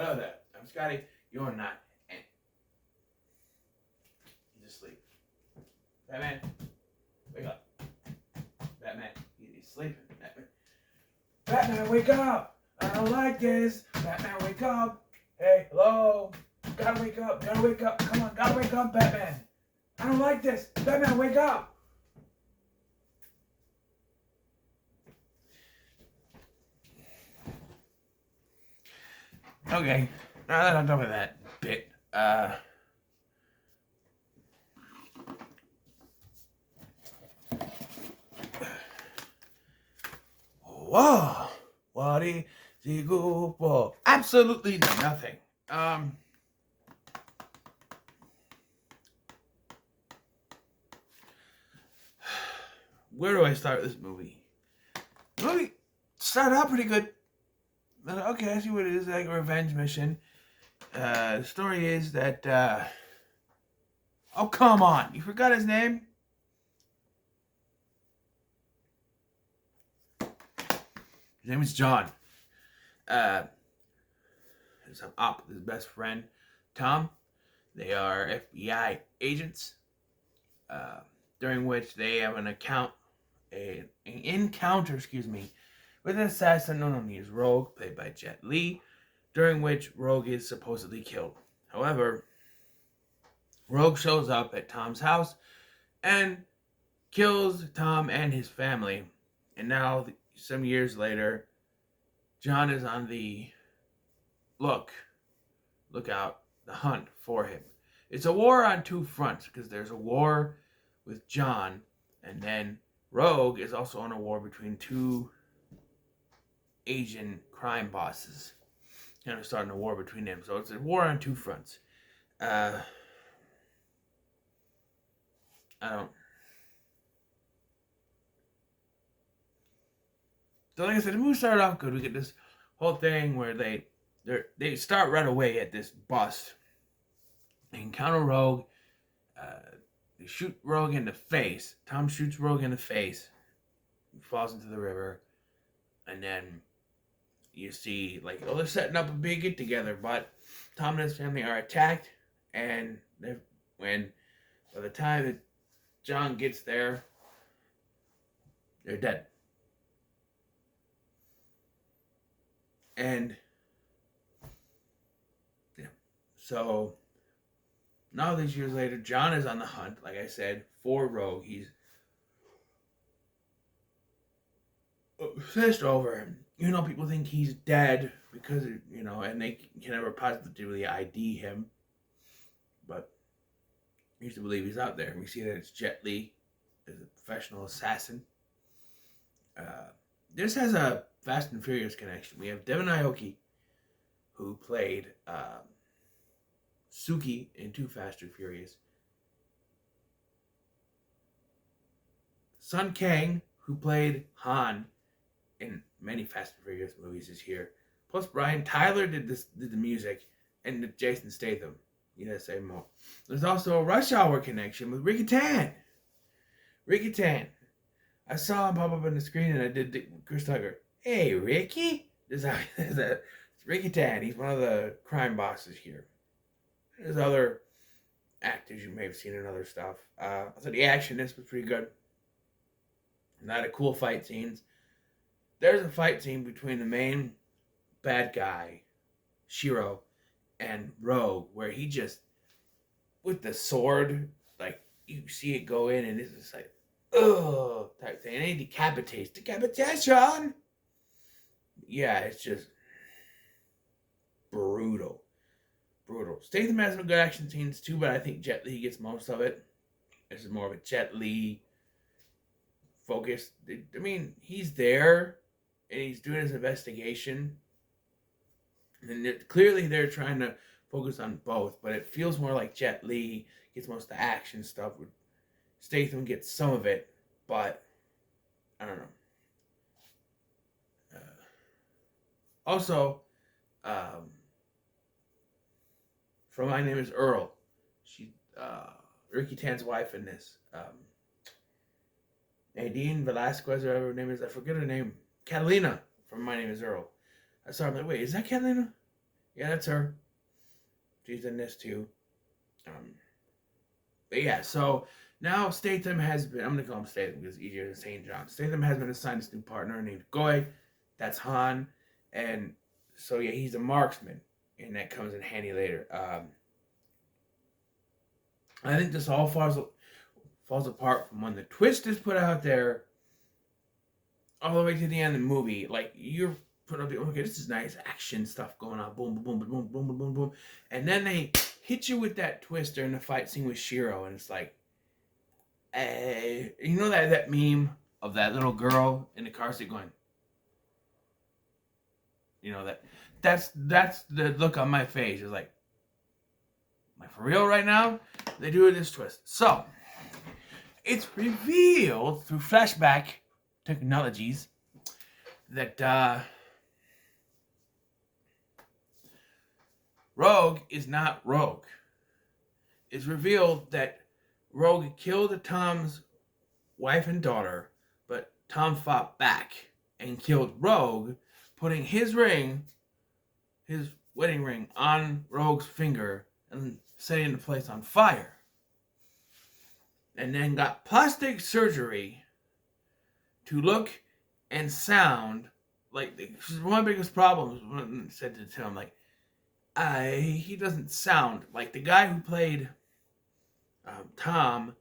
Hello there. I'm Scotty. You're not. And he's asleep. Batman, wake up. Batman, he's sleeping. Batman, wake up. I don't like this. Batman, wake up. Hey, hello. Gotta wake up. Gotta wake up. Come on, gotta wake up, Batman. I don't like this. Batman, wake up. Okay, now that I'm done with that bit, whoa, what is he good for? Absolutely nothing. Where do I start this movie? The movie started out pretty good. Okay, I see what it is, like a revenge mission. The story is that, oh, come on. You forgot his name? His name is John. He's up with his best friend, Tom. They are FBI agents, during which they have an encounter, with an assassin known as Rogue, played by Jet Li, during which Rogue is supposedly killed. However, Rogue shows up at Tom's house and kills Tom and his family. And now, some years later, John is on the lookout, the hunt for him. It's a war on two fronts, because there's a war with John, and then Rogue is also on a war between two Asian crime bosses. Kind of starting a war between them. So it's a war on two fronts. I don't. So like I said, the movie started off good. We get this whole thing where they start right away at this bus. They encounter Rogue. They shoot Rogue in the face. Tom shoots Rogue in the face. He falls into the river. And then you see, they're setting up a big get together, but Tom and his family are attacked, and by the time that John gets there, they're dead. And yeah, so now these years later, John is on the hunt, like I said, for Rogue. He's obsessed over him. People think he's dead because, and they can never positively ID him. But I used to believe he's out there. We see that it's Jet Li, is a professional assassin. This has a Fast and Furious connection. We have Devon Aoki, who played Suki in Too Fast and Furious. Sun Kang, who played Han in many Fast and Furious movies, is here. Plus, Brian Tyler did the music, and Jason Statham. You gotta say more. There's also a Rush Hour connection with Ricky Tan. Ricky Tan. I saw him pop up on the screen, and I did Chris Tucker. Hey, Ricky? It's Ricky Tan. He's one of the crime bosses here. There's other actors you may have seen in other stuff. So the action in this was pretty good. A lot of cool fight scenes. There's a fight scene between the main bad guy, Shiro, and Rogue, where he just, with the sword, you see it go in, and it's just ugh, type thing. And he decapitates. Decapitation! Yeah, it's just brutal. Brutal. Statham has some good action scenes too, but I think Jet Li gets most of it. This is more of a Jet Li focus. I mean, he's there, and he's doing his investigation. And clearly they're trying to focus on both, but it feels more like Jet Li gets most of the action stuff. Statham gets some of it, but I don't know. Also, from My Name is Earl, she Ricky Tan's wife in this. Nadine Velasquez, or whatever her name is, I forget her name. Catalina from My Name is Earl. I saw her, I'm like, wait, is that Catalina? Yeah, that's her. She's in this too. Um, but yeah, so now Statham has been, I'm going to call him Statham because it's easier than St. John. Statham has been assigned this new partner named Goy. That's Han. And so, yeah, he's a marksman. And that comes in handy later. I think this all falls apart from when the twist is put out there all the way to the end of the movie. Like, you're put up, okay, this is nice action stuff going on. Boom, boom, boom, boom, boom, boom, boom, boom. And then they hit you with that twist during the fight scene with Shiro. And it's like, you know that meme of that little girl in the car seat going, you know, that's the look on my face. It's like, am I for real right now? They do this twist. So, it's revealed through flashback technologies that Rogue is not Rogue. It's revealed that Rogue killed Tom's wife and daughter, but Tom fought back and killed Rogue, putting his wedding ring, on Rogue's finger and setting the place on fire. And then got plastic surgery to look and sound like, one of the biggest problems when I said to Tim, like, he doesn't sound like the guy who played Tom.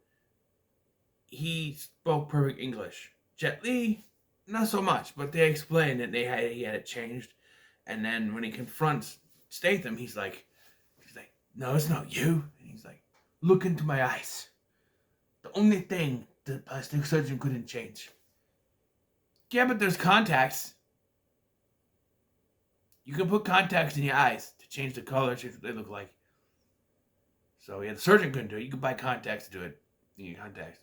He spoke perfect English. Jet Li, not so much, but they explained that he had it changed. And then when he confronts Statham, he's like, no, it's not you. And he's like, look into my eyes. The only thing the plastic surgeon couldn't change. Yeah, but there's contacts. You can put contacts in your eyes to change the color, change what they look like. So yeah, the surgeon couldn't do it. You can buy contacts to do it. You need contacts.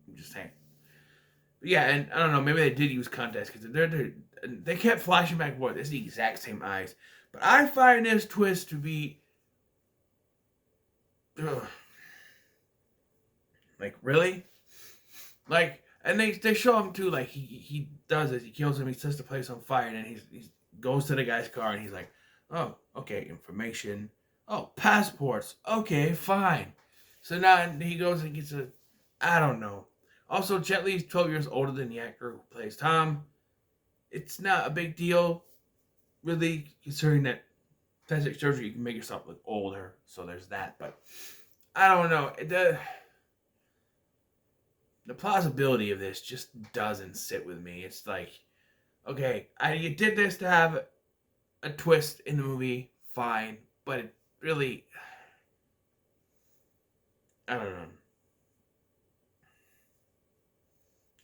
I'm just saying. But yeah, and I don't know, maybe they did use contacts because they kept flashing back and forth. It's the exact same eyes. But I find this twist to be, like, really? Like, and they show him too, like, he does this. He kills him, he sets the place on fire, and then he goes to the guy's car, and he's like, oh, okay, information. Oh, passports. Okay, fine. So now he goes and gets I don't know. Also, Jet Li's 12 years older than the actor who plays Tom. It's not a big deal, really, considering that plastic surgery, you can make yourself look older. So there's that. But I don't know. The plausibility of this just doesn't sit with me. It's like, okay, you did this to have a twist in the movie, fine. But it really, I don't know.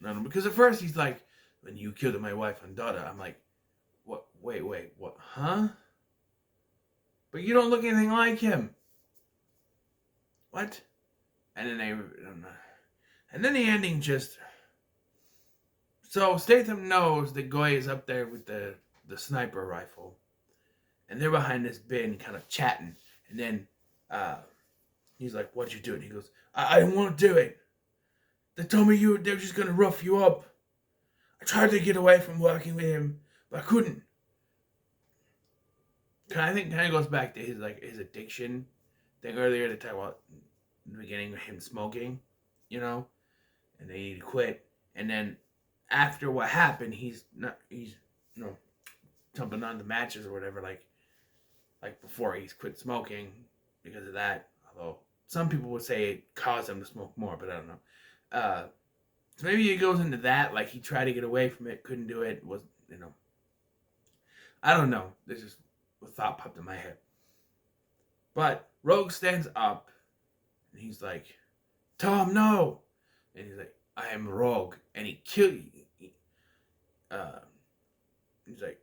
No, because at first he's like, when you killed my wife and daughter, I'm like, what? Wait, what? Huh? But you don't look anything like him. What? And then the ending just. So Statham knows that Goy is up there with the sniper rifle, and they're behind this bin, kind of chatting. And then he's like, "What'd you do?" And he goes, "I didn't want to do it. They told me they were just gonna rough you up. I tried to get away from working with him, but I couldn't." I think kind of goes back to his addiction thing earlier. They talk about in the beginning of him smoking, and they need to quit. And then after what happened, he's jumping on the matches or whatever, like before he's quit smoking because of that. Although some people would say it caused him to smoke more, but I don't know. So maybe it goes into that, like he tried to get away from it, couldn't do it, I don't know. This is what thought popped in my head. But Rogue stands up, and he's like, "Tom, no!" And he's like, "I am Rogue," and he killed you. He's like,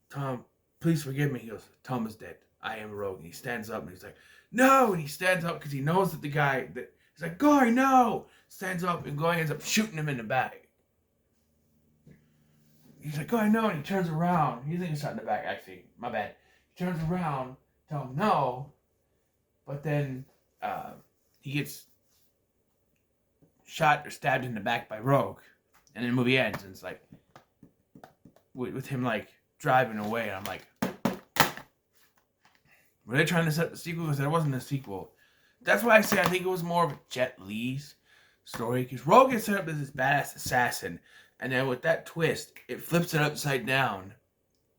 "Tom, please forgive me." He goes, "Tom is dead. I am Rogue." And he stands up, and he's like, "No!" And he stands up because he knows that the guy that he's like, "Goy, no!" Stands up, and Goy ends up shooting him in the back. He's like, "Goy, no!" And he turns around. He thinks he's shot in the back, actually. My bad. He turns around, tell him no, but then he gets shot or stabbed in the back by Rogue. And then the movie ends, and it's like, with him, like, driving away, and I'm like, Were they trying to set the sequel? Because there wasn't a sequel. That's why I say I think it was more of a Jet Li's story. Because Rogue gets set up as this badass assassin. And then with that twist, it flips it upside down.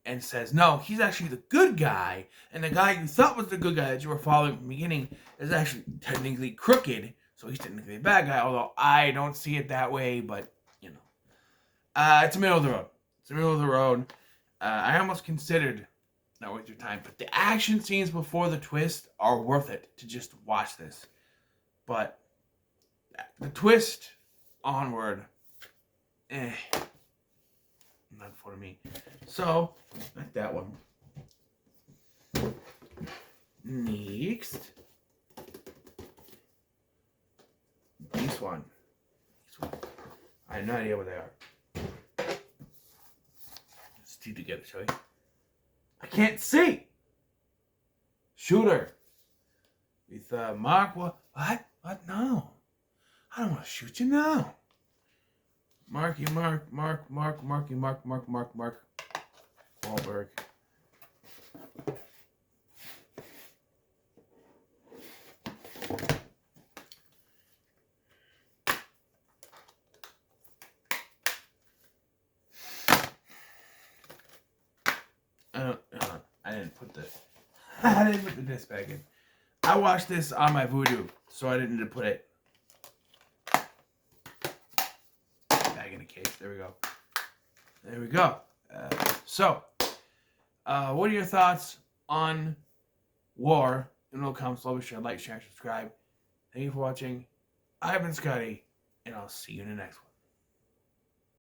And says, no, he's actually the good guy. And the guy you thought was the good guy that you were following from the beginning is actually technically crooked. So he's technically a bad guy. Although I don't see it that way. But, you know. It's the middle of the road. It's the middle of the road. I almost considered not worth your time. But the action scenes before the twist are worth it to just watch this. But the twist onward, not for me. So, like that one. Next. This one. I have no idea what they are. Let's do together, shall we? I can't see! Shooter. With Mark. What? No. I don't want to shoot you now. Marky Mark. Wahlberg. I didn't put the disc back in. I watched this on my Vudu, so I didn't need to put it back in the case. There we go. So, what are your thoughts on War? In the comments below, be sure to like, share, and subscribe. Thank you for watching. I've been Scotty, and I'll see you in the next one.